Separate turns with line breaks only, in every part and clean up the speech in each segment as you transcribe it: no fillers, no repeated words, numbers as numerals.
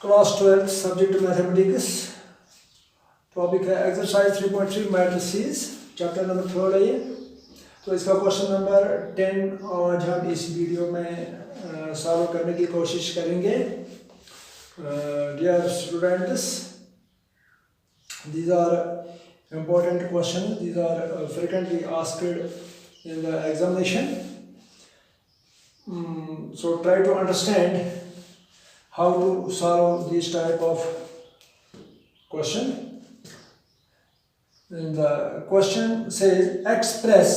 Class 12 subject mathematics, topic है exercise 3.3 matrices, chapter number 3 है ये। तो इसका क्वेश्चन नंबर 10 आज हम इस वीडियो में सॉल्व करने की कोशिश करेंगे। Dear students, these are important questions, these are frequently asked in the examination. So try to understand how to solve this type of question. And the question says express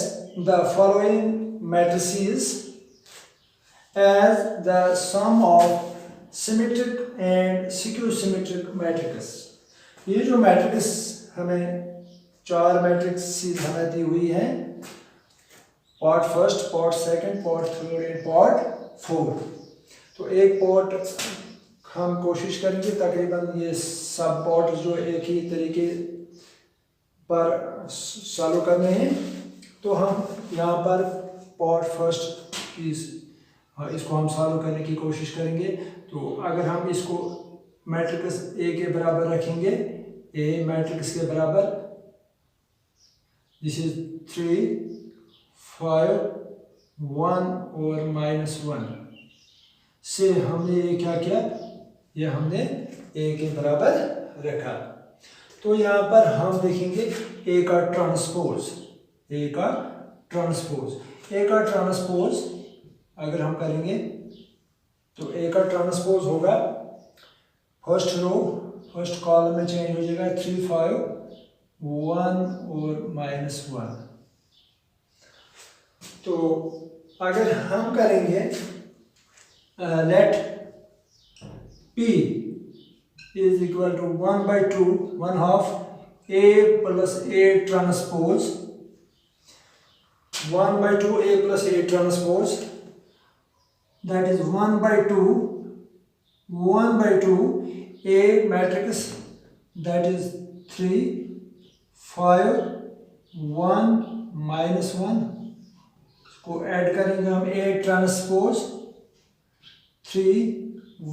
the following matrices as the sum of symmetric and skew-symmetric matrices. ये जो matrix हमें 4 matrix हमें दी हुई है, part first, part second, part third and part fourth. तो एक part हम कोशिश करेंगे तकरीबन ये सब पार्ट जो एक ही तरीके पर सॉल्व करने हैं। तो हम यहाँ पर पार्ट फर्स्ट इसको हम सॉल्व करने की कोशिश करेंगे। तो अगर हम इसको मैट्रिक्स ए के बराबर रखेंगे, ए मैट्रिक्स के बराबर, दिस इज 3, 5, 1 और -1 से हमने ये क्या किया, ये हमने ए के बराबर रखा। तो यहाँ पर हम देखेंगे ए का ट्रांसपोज, ए का ट्रांसपोज, ए का ट्रांसपोज अगर हम करेंगे तो ए का ट्रांसपोज होगा, फर्स्ट रो फर्स्ट कॉलम में चेंज हो जाएगा 3, 5, 1 और -1। तो अगर हम करेंगे let P is equal to 1/2, 1/2 A plus A transpose, 1/2 A plus A transpose, that is 1/2 A matrix, that is 3, 5, 1 -1 को ऐड करेंगे हम A ट्रांसपोज 3,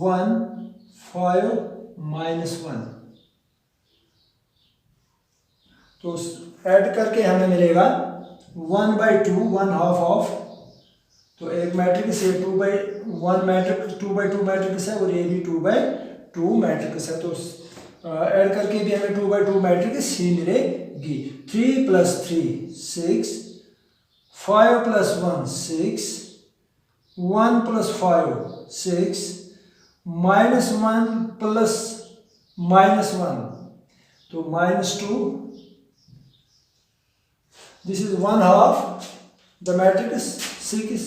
1, 5 -1। तो ऐड करके हमें मिलेगा 1/2, 1/2 ऑफ, तो एक मैट्रिक्स ये 2/1 मैट्रिक्स 2/2 मैट्रिक्स है और ये भी 2/2 मैट्रिक्स है। तो ऐड करके भी हमें 2/2 मैट्रिक्स ही मिलेगी। 3 + 3 6, 5 + 1 6, 1 + 5 6, -1 + -1 तो -2, this is 1/2 the matrix 6,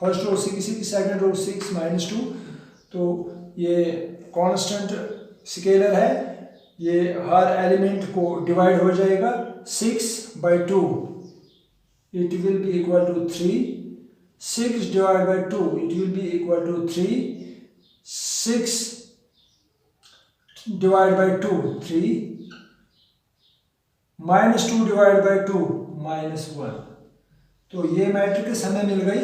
first row 6, second row 6 -2। तो ये कांस्टेंट स्केलर है, ये हर एलिमेंट को डिवाइड हो जाएगा। 6/2 it will be equal to 3, 6 divided by 2 it will be equal to 3, 6 divided by 2 3, -2 divided by 2 -1। तो ये मैट्रिक्स हमें मिल गई।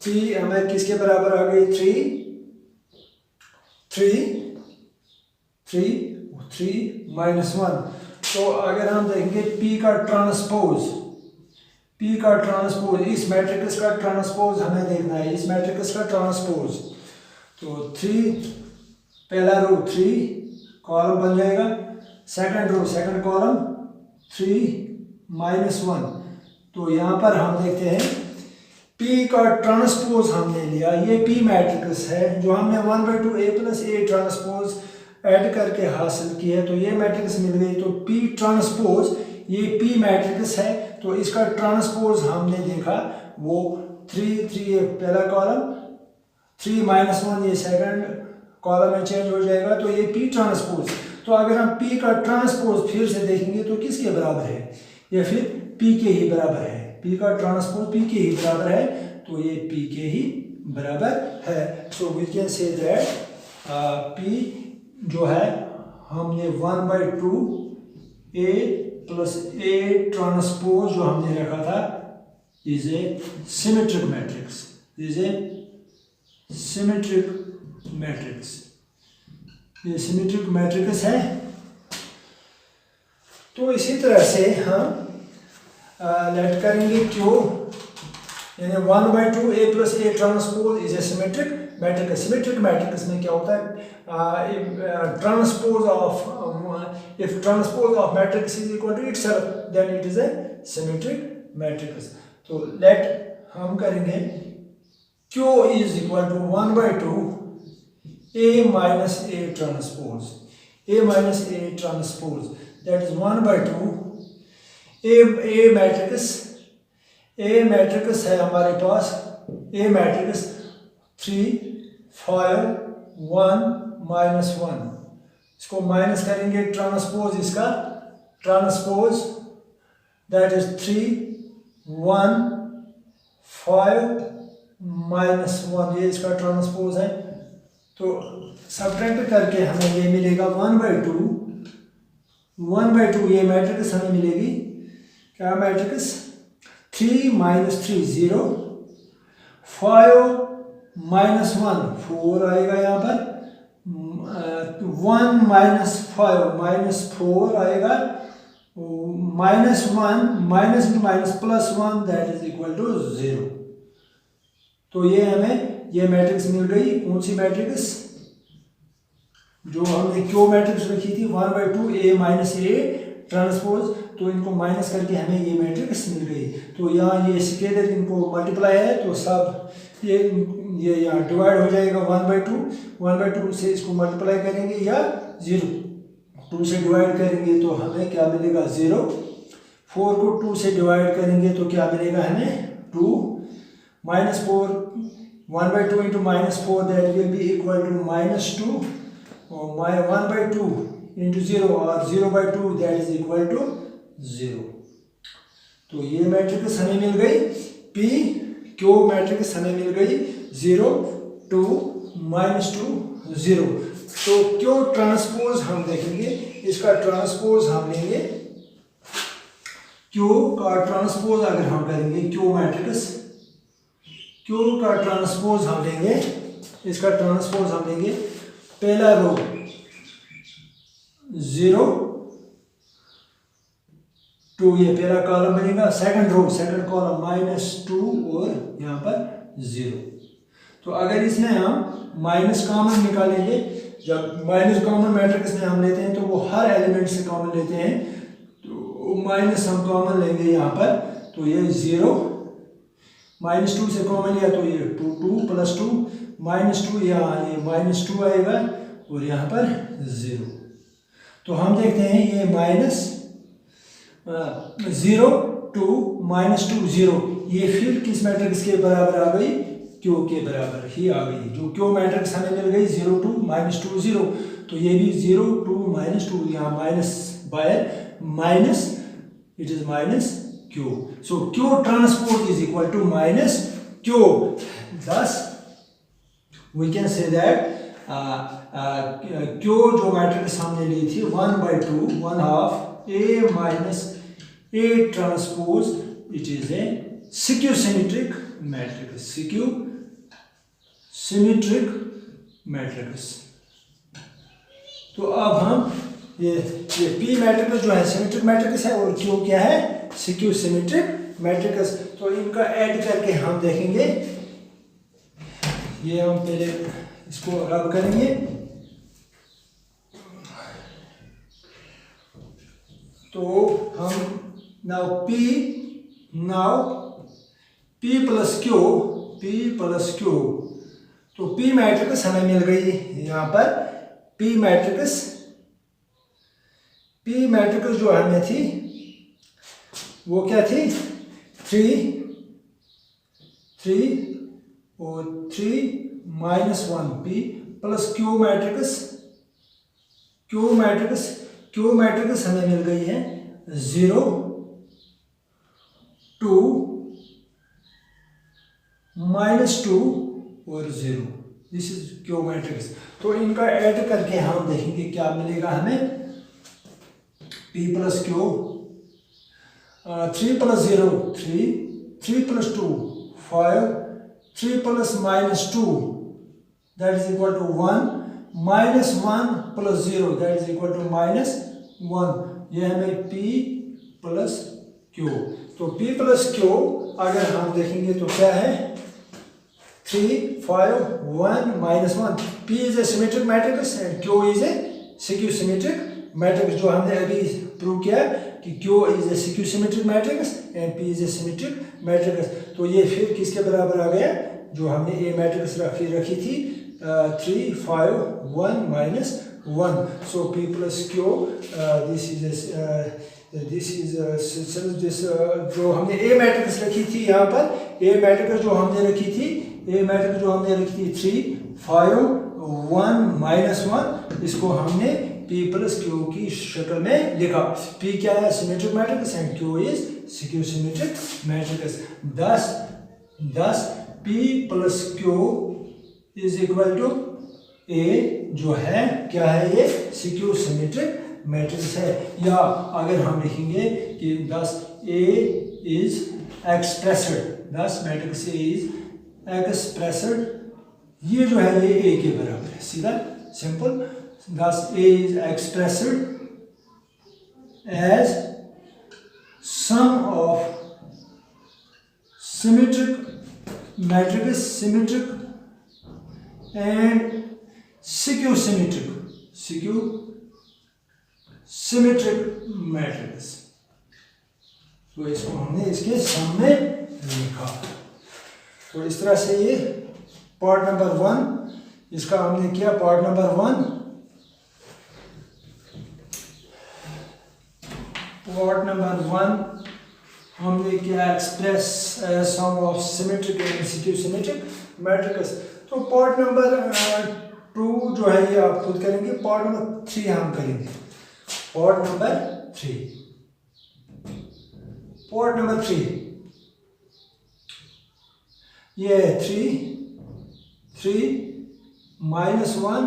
3 हमें किसके बराबर आ गई, 3 -1। तो अगर हम देखेंगे P का ट्रांसपोज, इस मैट्रिक्स का ट्रांसपोज हमें देखना है, इस मैट्रिक्स का ट्रांसपोज। तो 3 पहला रो 3 कॉलम बन जाएगा, सेकंड रो सेकंड कॉलम 3 -1। तो यहाँ पर हम देखते हैं P का ट्रांसपोज हमने लिया, ये P मैट्रिक्स है जो हमने 1/2 A plus A transpose add करके हासिल की है। तो ये मैट्रिक्स मिल गई। तो P ट्रांसपोज ये P मैट्रिक्स है, तो इसका ट्रांसपोज हमने देखा वो 3 ये पहला कॉलम, 3 -1 ये सेकंड कॉलम में चेंज हो जाएगा। तो ये P ट्रांसपोज। तो अगर हम P का ट्रांसपोज फिर से देखेंगे तो किसके बराबर है, ये फिर P के ही बराबर है। P का ट्रांसपोज P के ही बराबर है, तो ये P के ही बराबर है। So we can say that P जो है हमने 1/2 A plus A ट्रांसपोज जो हमने रखा था is a symmetric matrix, is a symmetric matrix। ये सिमेट्रिक मैट्रिक्स है। तो इसी तरह से हम लेट करेंगे क्यू यानी 1/2 A plus A transpose is a symmetric matrix. Symmetric matrix में क्या होता है, transpose of if transpose of matrix is equal to itself then it is a symmetric matrix. तो लेट हम करेंगे Q is equal to 1/2 A minus A transpose, A minus A transpose, that is 1/2 A matrix है हमारे पास, A matrix 3 5 1 -1, इसको minus करेंगे, transpose इसका transpose that is 3 1 5 -1, ये इसका ट्रांसपोज है। तो सब्ट्रैक्ट करके हमें ये मिलेगा 1/2 ये मैट्रिक्स हमें मिलेगी क्या मैट्रिक्स 3 - 3 0 5 -1 4 आएगा यहाँ पर 1 - 5 -4 आएगा -1 +1 दैट इज इक्वल टू 0। तो ये हमें ये मैट्रिक्स मिल गई। कौन सी मैट्रिक्स जो हमने क्यू मैट्रिक्स रखी थी 1/2 A minus A ट्रांसपोज, तो इनको माइनस करके हमें ये मैट्रिक्स मिल गई। तो यहाँ ये स्केलर इनको मल्टीप्लाई है तो सब ये यहाँ डिवाइड हो जाएगा 1/2 से इसको मल्टीप्लाई करेंगे या 2 से डिवाइड करेंगे तो हमें क्या मिलेगा 0। 4 को 2 से डिवाइड करेंगे तो क्या मिलेगा हमें 2 -4 1/2 into -4 that will be equal to -2 और 1/2 into 0 और 0/2 that is equal to 0। तो ये मैट्रिक्स हमें मिल गई P Q मैट्रिक्स हमें मिल गई 0 2 -2 0। तो Q ट्रांसपोज हम देखेंगे, इसका ट्रांसपोज हम लेंगे, Q का ट्रांसपोज अगर हम करेंगे Q मैट्रिक्स Q का ट्रांसपोज हम लेंगे, इसका ट्रांसपोज हम लेंगे पहला रो 0 2 ये पहला कॉलम बनेगा, सेकंड कॉलम -2 और यहाँ पर 0। तो अगर इसमें हम माइनस कॉमन निकालेंगे, जब माइनस कॉमन मैट्रिक्स में हम लेते हैं तो वो हर एलिमेंट से कॉमन लेते हैं, तो माइनस हम कॉमन लेंगे यहाँ पर, तो ये 0 -2 से कॉमन लिया तो ये 2 + 2 -2 यहाँ ये -2 आएगा और यहाँ पर 0। तो हम देखते हैं ये -0 2 -2 0 ये फिर किस मैट्रिक्स के बराबर आ गई, क्यू के बराबर ही आ गई। जो क्यू मैट्रिक्स हमें मिल गई 0 2 -2 0, तो ये भी 0 2 -2 यहाँ minus y minus it is -q। So q transpose is equal to -q. Thus we can say that q जो मैट्रिक्स हमने ली थी 1/2 1/2 A minus A transpose, it is a skew symmetric matrix, skew symmetric matrix। तो अब हम ये P matrix जो है symmetric matrix है और Q क्या है स्क्यू सिमेट्रिक मैट्रिक्स। तो इनका ऐड करके हम देखेंगे, ये हम पहले इसको रब करेंगे, तो हम नाउ P plus Q, तो P मैट्रिक्स हमें मिल गई यहाँ पर P मैट्रिक्स जो हमें थी वो क्या थी 3 और 3 -1 P प्लस Q मैट्रिक्स हमें मिल गई है 0 2 -2 और 0, दिस इज Q मैट्रिक्स। तो इनका ऐड करके हम देखेंगे क्या मिलेगा हमें P plus Q 3 plus 0 3 plus 2 5 3 plus -2 that is equal to 1 -1 + 0 that is equal to -1। ये हमें P + Q। तो P + Q अगर हम देखेंगे तो क्या है 3 5 1 -1। P is a symmetric matrix and Q is a skew symmetric matrix, जो हमने अभी प्रूव किया कि Q is a skew symmetric matrix and P is a symmetric matrix. तो ये फिर किसके बराबर आ गया जो हमने ए मैट्रिक्स रखी थी 3 5 1 -1। सो P + Q दिस जो हमने ए मैट्रिक्स रखी थी, यहाँ पर ए मैट्रिक्स जो हमने रखी थी 3 5 1 -1, इसको हमने P + Q की शक्ल में लिखा। P क्या है symmetric matrix and Q is skew symmetric matrix. thus P + Q is equal to A, जो है क्या है ये सिक्यू सिमेट्रिक मैट्रिक्स है। या अगर हम लिखेंगे कि thus A is expressed, thus matrix A is expressed, ये जो है ये A के बराबर है, सीधा simple. thus A is expressed as sum of symmetric matrices, symmetric and skew symmetric matrices। तो इसको हमने इसके सम में लिखा। तो इस तरह से ये पार्ट नंबर 1 इसका हमने किया। पार्ट नंबर 1 हमने किया express sum of symmetric and skew symmetric matrix. तो पार्ट नंबर 2 जो है ये आप खुद करेंगे। पार्ट नंबर 3 हम करेंगे। पार्ट नंबर 3 ये 3 -1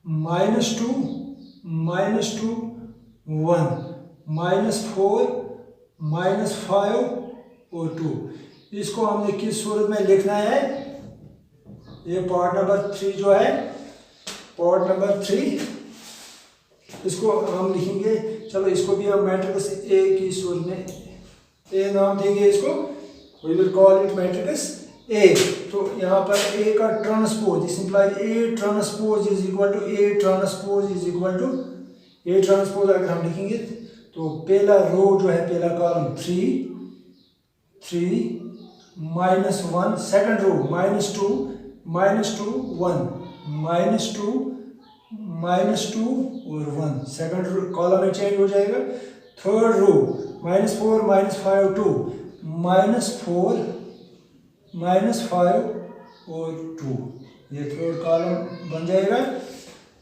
-2 -2 1 -4 -5 और 2। इसको हमने किस सूरत में लिखना है? ये पार्ट नंबर 3 जो है, पार्ट नंबर 3 इसको हम लिखेंगे। चलो इसको भी हम मैट्रिक्स A की सूरत में A नाम देंगे इसको। We will call it matrix A। तो यहाँ पर A का transpose, this implies A transpose is equal to A transpose is equal to A transpose. अगर हम लिखेंगे तो पहला रो जो है, पहला कॉलम 3 -1, सेकंड रो -2 -2 1 -2 और 1, सेकंड कॉलम में चेंज हो जाएगा। थर्ड रो -4 -5 2 -4 -5 और 2, ये थर्ड कॉलम बन जाएगा।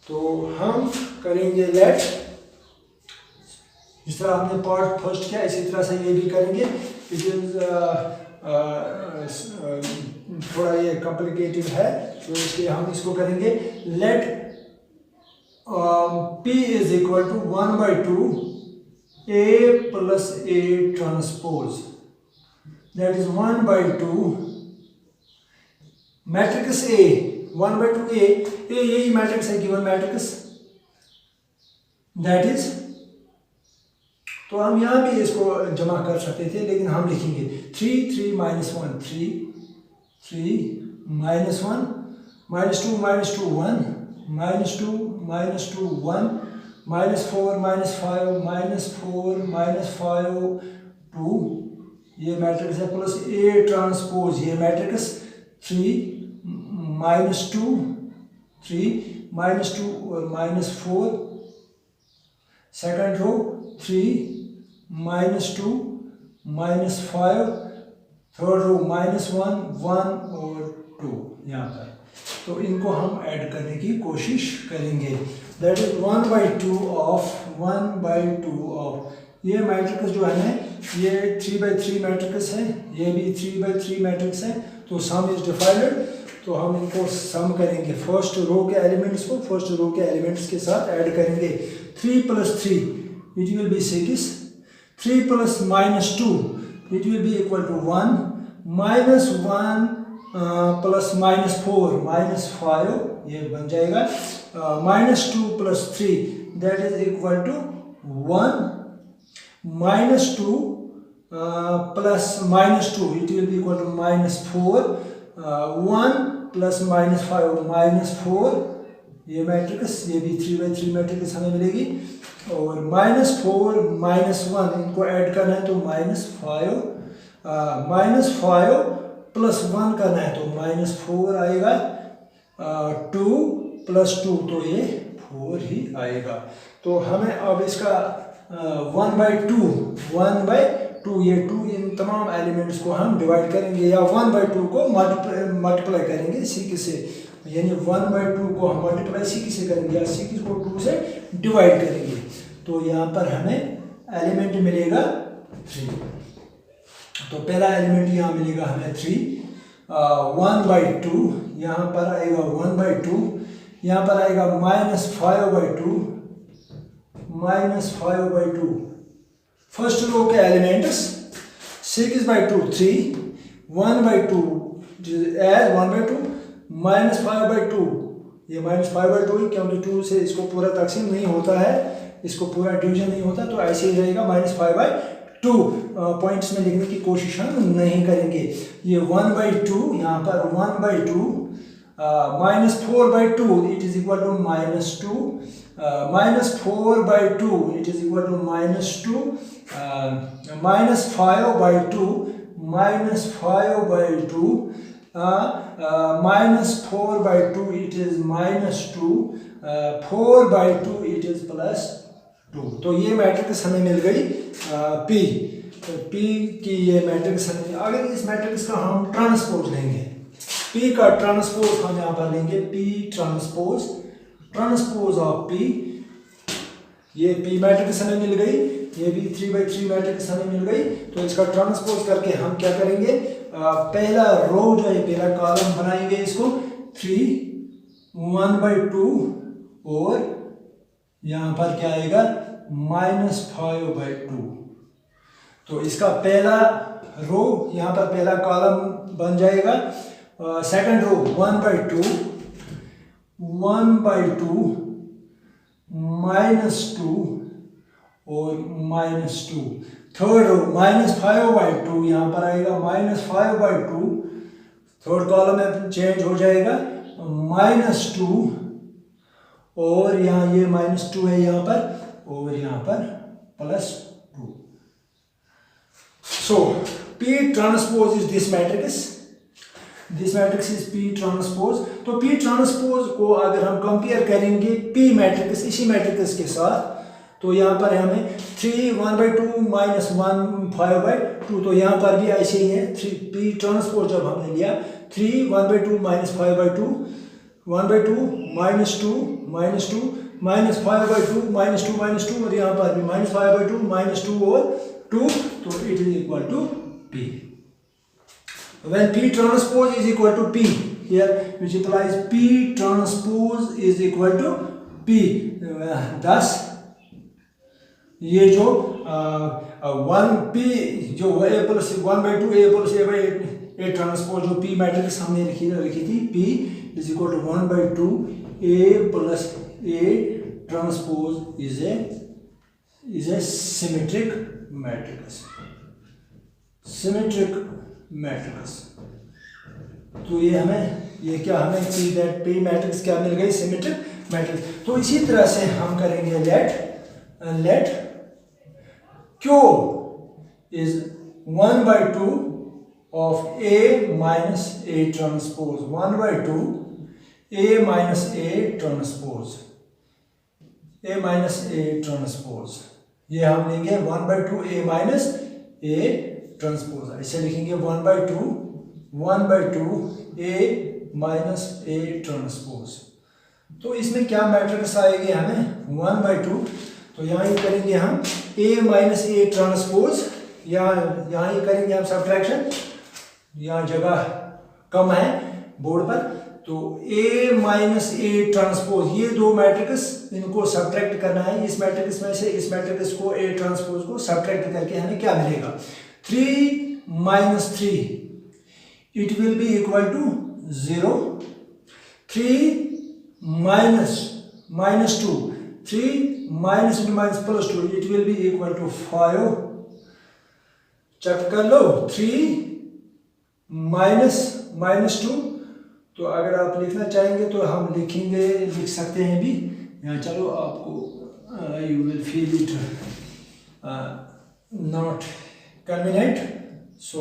तो हम करेंगे लेट, जिस तरह हमने पार्ट फर्स्ट किया इसी तरह से ये भी करेंगे। इट इज थोड़ा ये कॉम्प्लिकेटेड है, तो इसलिए हम इसको करेंगे let P is equal to 1/2 A + A transpose, that is 1/2 matrix A 1/2 A यही मैट्रिक्स है, गिवन मैट्रिक्स, दैट इज। तो हम यहाँ भी इसको जमा कर सकते थे, लेकिन हम लिखेंगे 3 -1 3 -1 -2 -2 1 -2 1 -4 -5 2, ये मैट्रिक्स है, प्लस A ट्रांसपोज, ये मैट्रिक्स 3 -2 और -4, सेकंड रो 3 -2 -5, थर्ड रो -1 1 और 2 यहाँ पर। तो इनको हम ऐड करने की कोशिश करेंगे, दैट इज 1/2 ऑफ ये मैट्रिक्स जो है ना, ये 3/3 मैट्रिक्स है, ये भी 3/3 मैट्रिक्स है। तो सम इज डिवाइडेड, तो हम इनको सम करेंगे, फर्स्ट रो के एलिमेंट्स को फर्स्ट रो के एलिमेंट्स के साथ ऐड करेंगे। 3 + 3 it will B 6, 3 + -2 it will be equal to 1 -1 plus -4 ये बन जाएगा -2 + 3 that is equal to 1 -2 plus -2 it will be equal to -4 1 plus -5 -4 ये मैट्रिक्स ये भी 3/3 मैट्रिक्स हमें मिलेगी और -4 -1 इनको ऐड करना है तो -5 प्लस 1 करना है तो -4 आएगा 2 + 2 तो ये 4 ही आएगा। तो हमें अब इसका 1/2 ये 2 इन तमाम एलिमेंट्स को हम डिवाइड करेंगे या 1/2 को मल्टीप्लाई करेंगे सीक से, यानी 1/2 को हम मल्टीप्लाई सीक से करेंगे या सीक को 2 से डिवाइड करेंगे तो यहाँ पर हमें एलिमेंट मिलेगा 3। तो पहला एलिमेंट यहाँ मिलेगा हमें 3 1/2 यहाँ पर आएगा 1/2 यहाँ पर आएगा -5/2 फर्स्ट रो के एलिमेंट्स 6/2 3 1/2 एज 1/2 -5/2 ये -5/2 क्योंकि 2 से इसको पूरा तकसीम नहीं होता है, इसको पूरा डिवीजन नहीं होता तो ऐसे ही रहेगा -5/2। पॉइंट्स में लिखने की कोशिश हम नहीं करेंगे। ये 1/2 यहाँ पर 1/2 -4/2 it is equal to -2 -4/2 it is equal to -2 -5/2 -5/2 -4/2 it is -2 4/2 it is +2। तो ये मैट्रिक्स हमें मिल गई P की ये मैट्रिक्स हमें। अगर इस मैट्रिक्स का हम ट्रांसपोज लेंगे P का ट्रांसपोज हम यहाँ पर लेंगे P ट्रांसपोज ऑफ P, ये P मैट्रिक्स हमें मिल गई, ये भी 3/3 मैट्रिक्स हमें मिल गई। तो इसका ट्रांसपोज करके हम क्या करेंगे पहला रो जो है पहला कॉलम बनाएंगे इसको 3 1/2 और यहाँ पर क्या आएगा -5/2। तो इसका पहला रो यहाँ पर पहला कॉलम बन जाएगा। सेकंड रो 1/2 -2 और -2। थर्ड रो -5/2 यहाँ पर आएगा -5/2 थर्ड कॉलम में चेंज हो जाएगा -2 और यहाँ ये -2 है यहाँ पर और यहाँ पर +2। So P transpose is this matrix is P transpose। तो P transpose को अगर हम कंपेयर करेंगे P मैट्रिक्स इसी मैट्रिक्स के साथ तो यहाँ पर हमें 3 1/2 -1 5/2 तो यहाँ पर भी ऐसे ही है। P ट्रांसपोज जब हमने लिया 3 1/2 -5/2 1/2 -2 -5/2 -2 और यहाँ पर भी -5/2 -2 और 2 तो it is equal to P। When P transpose is equal to P here which implies P transpose is equal to P, thus ये जो 1P जो A + 1/2 A + A ट्रांसपोज जो P मैट्रिक्स हमने लिखी थी P is equal to 1/2 A + A transpose is a symmetric matrix। तो ये क्या हमें P मैट्रिक्स क्या मिल गई सिमेट्रिक मैट्रिक्स। तो इसी तरह से हम करेंगे let Q is 1/2 of A minus A transpose 1/2 A minus A transpose ये हम लेंगे 1/2 A minus A ट्रांसपोज ऐसे लिखेंगे 1/2 A minus A ट्रांसपोज। तो इसमें क्या मैट्रिक्स आएगी हमें 1/2 तो यहाँ ही करेंगे हम A minus A ट्रांसपोज यहाँ ही करेंगे हम सब्ट्रैक्शन, यहाँ जगह कम है बोर्ड पर तो A minus A ट्रांसपोज ये दो मैट्रिक्स इनको सब्ट्रैक्ट करना है। इस मैट्रिक्स में से इस मैट्रिक्स को A ट्रांसपोज को सब्ट्रैक्ट करके हमें क्या मिलेगा 3 - 3 it will be equal to 0. 3 minus 2, 3 minus into minus plus 2, it will be equal to 5. Check कर लो, 3 minus 2. तो अगर आप लिखना चाहेंगे तो हम लिख सकते हैं भी यहाँ. चलो आपको you will feel it not convenient, so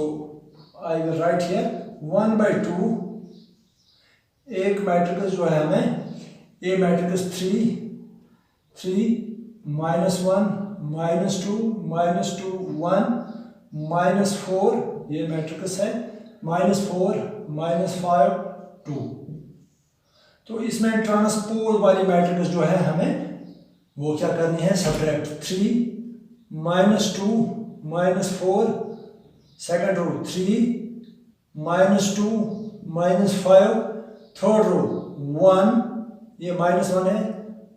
I will write here 1/2. एक मैट्रिक्स जो है हमें ए मैट्रिक्स 3 -1 -2 -2 1 -4 ये मैट्रिक्स है, -4 -5 2. तो इसमें ट्रांसपोज वाली मैट्रिक्स जो है हमें वो क्या करनी है, subtract. 3 -2 -4 second row, 3 -2 -5 third row, 1 ये -1 है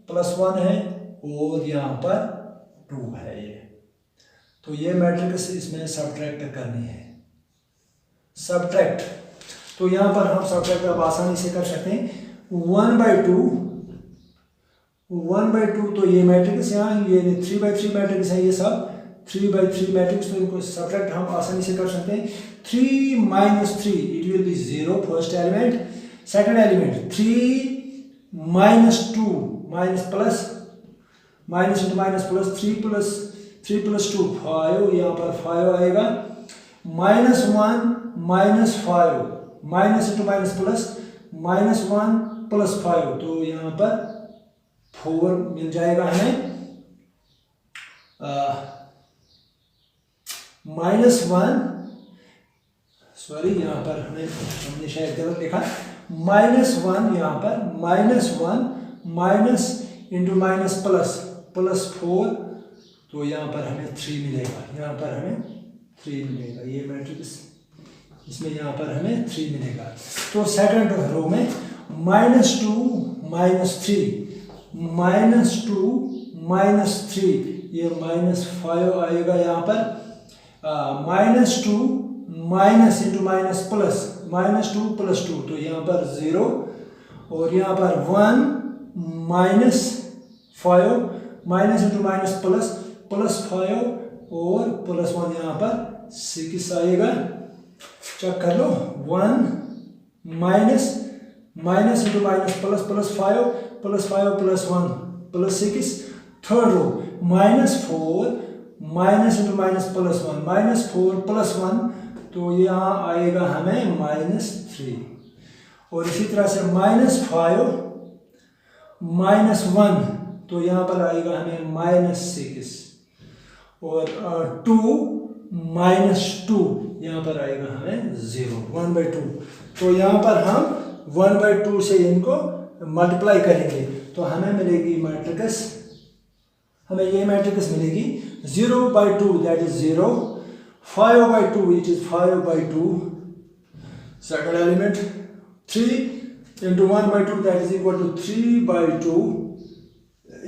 +1 है और यहाँ पर 2 है ये. तो ये मैट्रिक्स इसमें सब्ट्रैक्ट करनी है, सब्ट्रैक्ट. तो यहाँ पर हम सब्ट्रैक्ट अब आसानी से कर सकते हैं. 1/2 तो ये मैट्रिक्स यहाँ ये 3/3 मैट्रिक्स है, ये सब 3/3 मैट्रिक्स. तो इनको सब्ट्रैक्ट हम आसानी से कर सकते हैं. 3 - 3 it will B 0 first element. Second element 3 - 2 minus into minus plus 3 + 2 5, यहाँ पर 5 आएगा. -1 -5 माइनस इंटू माइनस प्लस -1 + 5, तो यहाँ पर 4 मिल जाएगा हमें. -1 सॉरी यहाँ पर हमने शायद गलत लिखा. -1 यहाँ पर -1 माइनस इंटू माइनस प्लस 4, तो यहाँ पर हमें 3 मिलेगा. यहाँ पर हमें 3 मिलेगा. ये मैट्रिक्स इसमें यहाँ पर हमें 3 मिलेगा. तो सेकंड रो में -2 - 3 ये -5 आएगा यहाँ पर. -2 माइनस इंटू माइनस प्लस -2 + 2, तो यहाँ पर 0 और यहाँ पर 1 -5 माइनस इंटू माइनस प्लस +5 और +1 यहाँ पर 6 आएगा. चेक कर लो. 1 minus into minus plus +5 +1 +6. Third row -4 minus into minus +1 -4 +1, तो यहाँ आएगा हमें -3. और इसी तरह से -5 -1, तो यहाँ पर आएगा हमें -6. और 2 - 2 यहाँ पर आएगा हमें 0. 1/2. तो यहाँ पर हम 1/2 से इनको मल्टीप्लाई करेंगे तो हमें मिलेगी मैट्रिक्स, हमें ये मैट्रिक्स मिलेगी 0/2 that is 0, 5/2 it is 5/2. Second element 3 × 1/2 that is equal to 3/2.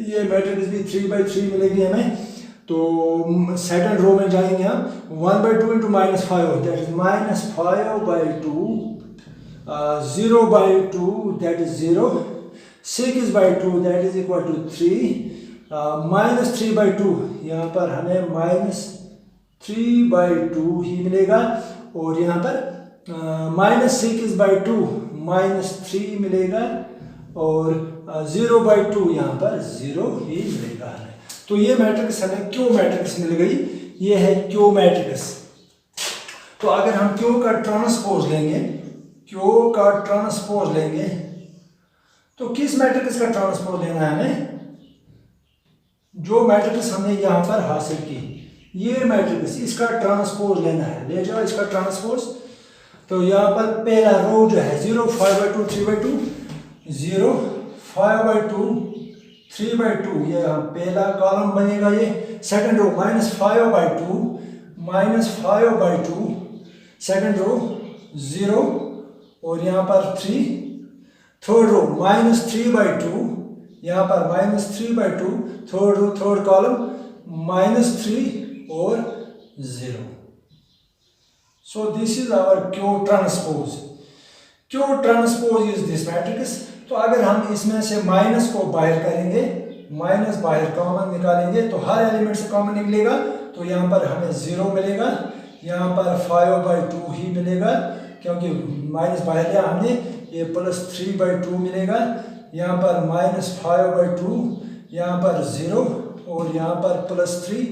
ये मैट्रिक्स भी 3/3 मिलेगी हमें. तो सेकंड रो में जाएंगे हम. 1/2 × -5 that is -5/2. 0/2 that is 0. 6/2 that is equal to 3. -3/2 यहाँ पर हमें -3/2 ही मिलेगा. और यहाँ पर -6/2 -3 मिलेगा. और 0/2 यहाँ पर 0 ही मिलेगा. तो ये मैट्रिक्स हमें क्यू मैट्रिक्स मिल गई. ये है क्यू मैट्रिक्स. तो अगर हम क्यू का ट्रांसपोज लेंगे, तो किस मैट्रिक्स का ट्रांसपोज लेना है हमें? जो मैट्रिक्स हमने यहाँ पर हासिल की, ये मैट्रिक्स इसका ट्रांसपोज लेना है. ले जाओ इसका ट्रांसपोज. तो यहाँ पर पहला रो जो है 0 5/2 3/2 0 5/2 3/2, ये पहला कॉलम बनेगा. ये सेकंड रो -5/2 सेकंड रो 0 और यहाँ पर 3. थर्ड रो -3/2, यहाँ पर -3/2 थर्ड रो थर्ड कॉलम -3 और 0. So this is our Q transpose. Q transpose is this matrix. तो अगर हम इसमें से माइनस को बाहर करेंगे, माइनस बाहर कॉमन निकालेंगे तो हर एलिमेंट से कॉमन निकलेगा, तो यहाँ पर हमें 0 मिलेगा, यहाँ पर 5/2 ही मिलेगा क्योंकि माइनस बाहर लिया हमने, ये +3/2 मिलेगा, यहाँ पर -5/2, यहाँ पर 0 और यहाँ पर +3,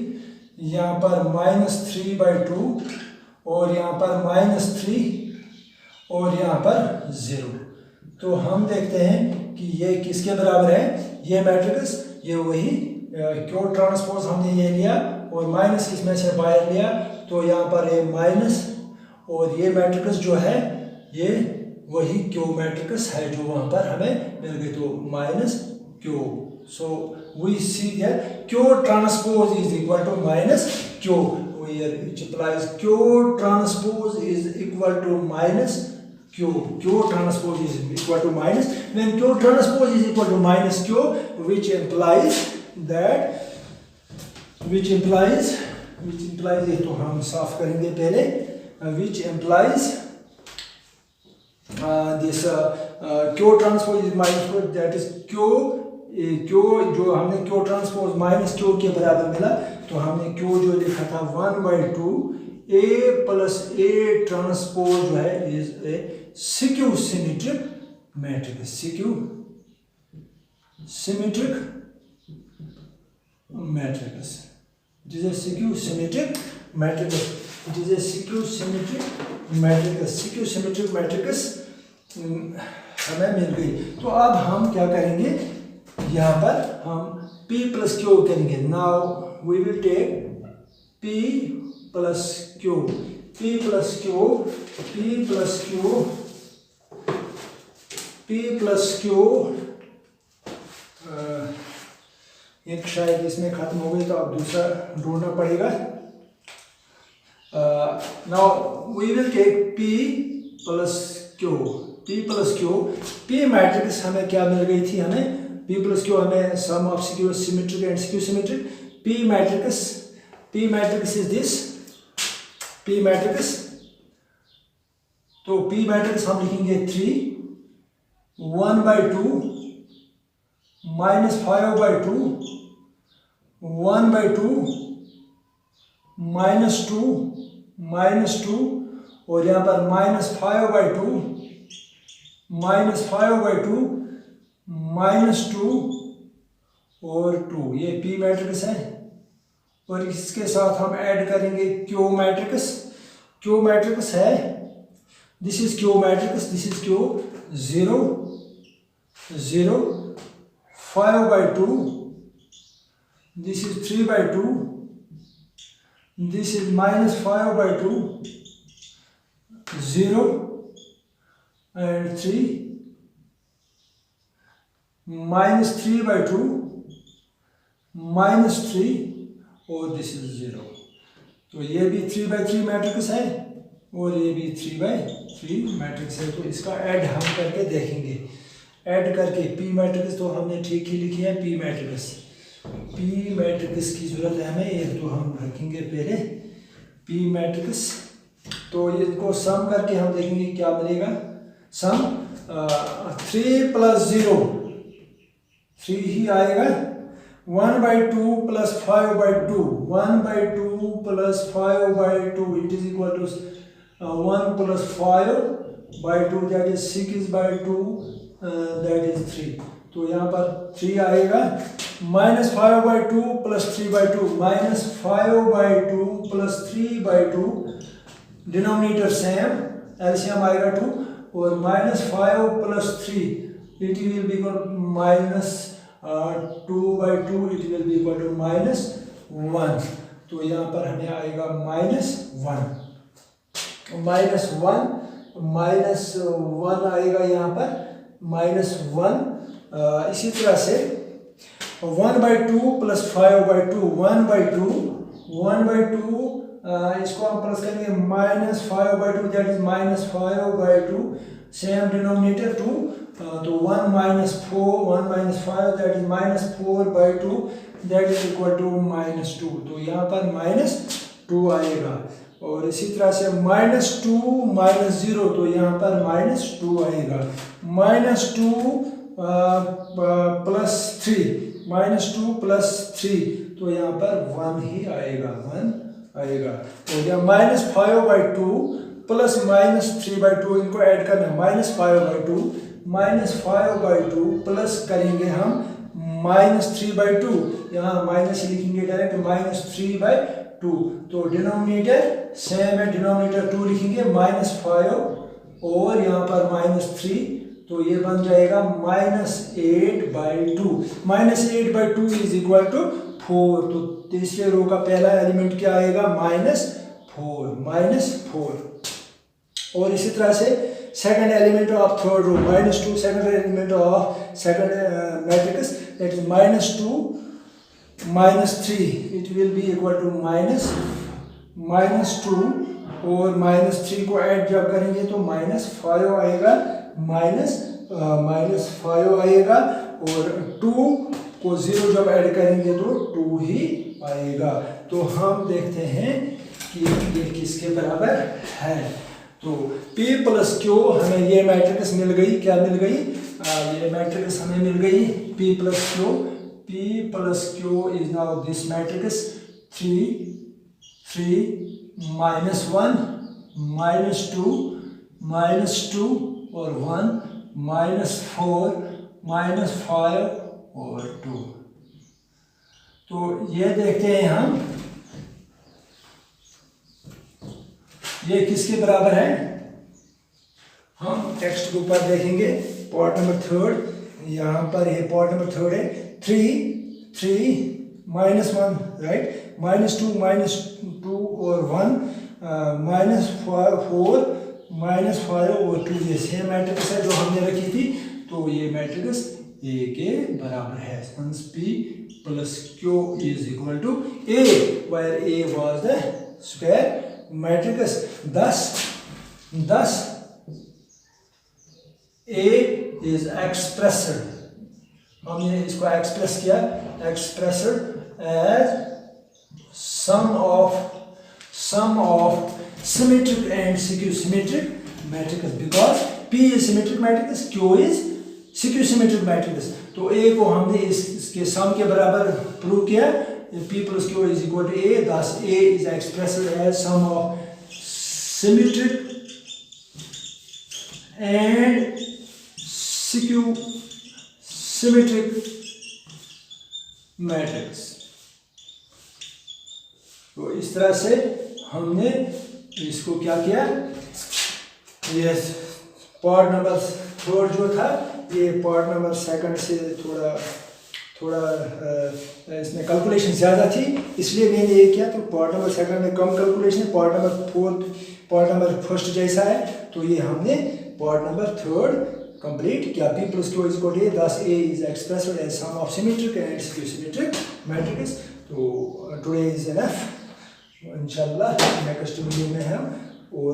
यहाँ पर -3/2 और यहाँ पर -3 और यहाँ पर 0। तो हम देखते हैं कि ये किसके बराबर है, ये मैट्रिक्स, ये वही Q ट्रांसपोज हमने ये लिया और माइनस इसमें से बाहर लिया, तो यहाँ पर ये माइनस और ये मैट्रिक्स जो है ये वही Q मैट्रिक्स है जो वहाँ पर हमें मिल गई, तो -Q। So we see that Q transpose is equal to -Q, which implies Q transpose is equal to -Q. Q transpose is equal to minus. When Q transpose is equal to -Q, which implies ये तो हम साफ करेंगे पहले, which implies this Q transpose is -Q, that is Q जो हमने Q transpose -Q के बराबर मिला, तो हमने Q जो लिखा था 1/2 A plus A transpose जो है is a skew symmetric matrix, skew symmetric matrix. It is a skew symmetric matrix. It is a skew symmetric matrix. Skew symmetric matrix हमें मिल गई। तो अब हम क्या करेंगे, यहाँ पर हम P plus Q करेंगे। Now we will take P plus Q, P plus Q, P plus Q, P plus Q। एक शायद इसमें खत्म हो गई तो अब दूसरा ढूंढना पड़ेगा। Now we will take P plus Q, P plus Q। P matrix हमें क्या मिल गई थी, हमें P plus Q हमें sum of skew symmetric and skew symmetric। P matrix is this P matrix। तो P matrix हम लिखेंगे 3 1/2 -5/2 1/2 -2 और यहाँ पर -5/2 -2 और 2, ये P मैट्रिक्स है। और इसके साथ हम ऐड करेंगे Q मैट्रिक्स। Q मैट्रिक्स है, this is Q matrix, this is Q 0 0 5/2, this is 3/2, this is -5/2 0 and 3 -3/2 -3 और दिस इज 0। तो ये भी 3/3 मैट्रिक्स है और ये भी 3/3 मैट्रिक्स है। तो इसका ऐड हम करके देखेंगे, ऐड करके P मैट्रिक्स तो हमने ठीक ही लिखी है। P मैट्रिक्स की जरूरत है हमें, एक तो हम रखेंगे पहले P मैट्रिक्स। तो इसको सम करके हम देखेंगे क्या मिलेगा। सम 3 + 0 3 ही आएगा, 1/2 + 5/2 1/2 + 5/2 it is equal to 1 + 5/2 that is 6/2 that is 3। तो यहाँ पर 3 आएगा, -5/2 + 3/2 -5/2 + 3/2 डिनोमिनेटर सेम, एलसीएम आएगा 2 और -5 + 3 it will be -2/2 it will be equal to -1। तो यहाँ पर हमें आएगा -1 आएगा यहाँ पर -1। इसी तरह से 1/2 + 5/2 1/2 इसको हम प्लस करेंगे -5/2 दैट इज -5/2 सेम डिनोमिनेटर 2, तो 1 - 4 1 - 5 that is -4/2 that is equal to -2। तो यहाँ पर -2 आएगा। और इसी तरह से -2 -0, तो यहाँ पर -2 आएगा। -2 + 3, -2 + 3, तो यहाँ पर 1 ही आएगा, 1 आएगा। तो या -5/2 + -3/2, इनको ऐड करना, -5/2 -5/2 प्लस करेंगे हम -3/2, यहाँ माइनस लिखेंगे डायरेक्ट, -3/2, तो डिनोमिनेटर सेम है, डिनोमिनेटर 2 लिखेंगे, -5 और यहाँ पर -3, तो ये बन जाएगा -8/2। -8/2 = 4, तो तीसरे रो का पहला एलिमेंट क्या आएगा, -4। और इसी तरह से second element of third row, -2, second element of second matrix, that is -2 -3, it will be equal to -2 और -3 को ऐड जब करेंगे तो -5 आएगा, -5 आएगा, और 2 को 0 जब ऐड करेंगे तो 2 ही आएगा। तो हम देखते हैं कि ये किसके बराबर है। तो P + Q, हमें ये मैट्रिक्स मिल गई, क्या मिल गई, ये मैट्रिक्स हमें मिल गई P + Q। P + Q is now this matrix 3 -1 -2 और 1 -4 -5 और 2। तो ये देखते हैं हम, ये किसके बराबर है। हम टेक्स्ट बुक पर देखेंगे, पार्ट नंबर 3, यहाँ पर ये पार्ट नंबर 3 है। 3 -1, राइट, -2 और 1 -4 -5 और 2, ये सेम मैट्रिक्स है जो हमने रखी थी। तो ये मैट्रिक्स A के बराबर है। Hence P + Q = A, where A was the square matrix. Thus A is expressed, हमने इसको एक्सप्रेस किया, expressed as sum of symmetric and skew-symmetric matrix, because P is symmetric matrix, Q is skew-symmetric matrix। तो A को हमने इसके सम के बराबर prove किया, P + Q = A, thus A is expressed as sum of symmetric and skew-symmetric matrix। तो इस तरह से हमने इसको क्या किया, ये पार्ट नंबर 3 जो था, ये पार्ट नंबर 2 से थोड़ा इसमें कैलकुलेशन ज़्यादा थी, इसलिए मैंने ये किया। तो पार्ट नंबर 2 में कम कैलकुलेशन है, पार्ट नंबर 1 जैसा है। तो ये हमने पार्ट नंबर 3 कंप्लीट किया। P + Q = A, thus A is expressed as sum of symmetric and skew-symmetric matrix। तो टुडे इज एनफ, इंशाल्लाह नेक्स्ट वीडियो में हम और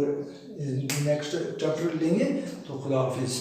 नेक्स्ट चैप्टर लेंगे। तो खुदा हाफिज़।